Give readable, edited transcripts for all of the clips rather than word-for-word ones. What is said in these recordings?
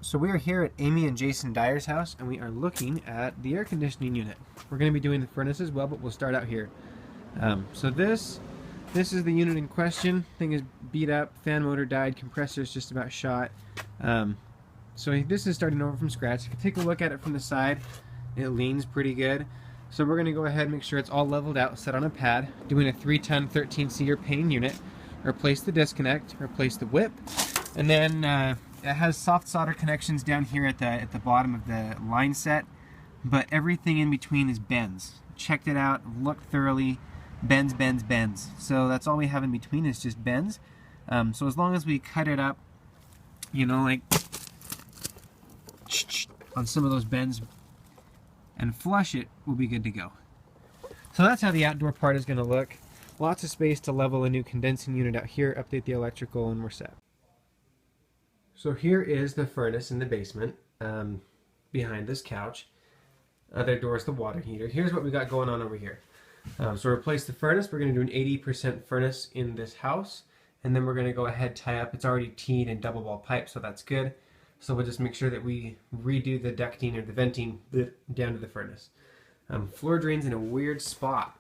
So we are here at Amy and Jason Dyer's house, and we are looking at the air conditioning unit. We're going to be doing the furnace as well, but we'll start out here. So this is the unit in question. Thing is beat up, fan motor died, compressor is just about shot. So this is starting over from scratch. If you take a look at it from the side, it leans pretty good. So we're going to go ahead and make sure it's all leveled out, set on a pad, doing a 3-ton 13-seater pane unit, replace the disconnect, replace the whip, and then it has soft solder connections down here at the bottom of the line set, but everything in between is bends. Checked it out, looked thoroughly, bends, bends, bends. So that's all we have in between is just bends. So as long as we cut it up, you know, like on some of those bends and flush it, we'll be good to go. So that's how the outdoor part is going to look. Lots of space to level a new condensing unit out here, update the electrical, and we're set. So here is the furnace in the basement, behind this couch. Other door is the water heater. Here's what we got going on over here. So replace the furnace. We're going to do an 80% furnace in this house, and then we're going to go ahead, tie up. It's already teed and double wall pipe, so that's good. So we'll just make sure that we redo the ducting or the venting down to the furnace. Floor drain's in a weird spot.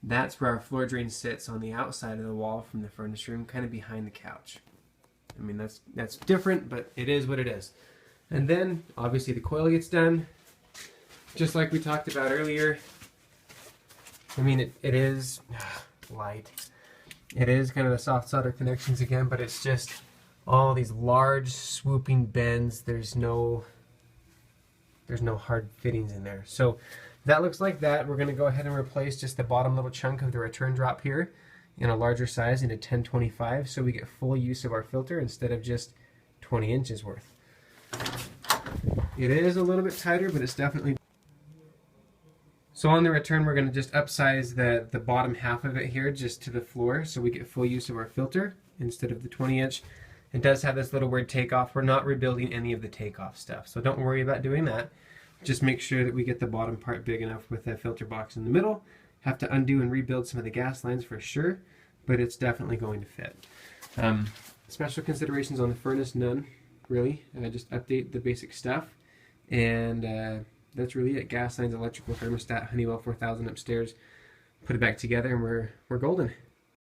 That's where our floor drain sits, on the outside of the wall from the furnace room, kind of behind the couch. I mean, that's different, but it is what it is. And then, obviously, the coil gets done, just like we talked about earlier. I mean, it is light. It is kind of the soft solder connections again, but it's just all these large swooping bends. There's no hard fittings in there. So that looks like that. We're going to go ahead and replace just the bottom little chunk of the return drop here in a larger size, in a 1025, so we get full use of our filter instead of just 20 inches worth. It is a little bit tighter, but it's definitely... So on the return, we're going to just upsize the bottom half of it here just to the floor, so we get full use of our filter instead of the 20-inch. It does have this little weird takeoff. We're not rebuilding any of the takeoff stuff, so don't worry about doing that. Just make sure that we get the bottom part big enough with the filter box in the middle. Have to undo and rebuild some of the gas lines for sure, but it's definitely going to fit. Special considerations on the furnace, none really. Just update the basic stuff, and that's really it. Gas lines, electrical thermostat, Honeywell 4000 upstairs. Put it back together, and we're golden.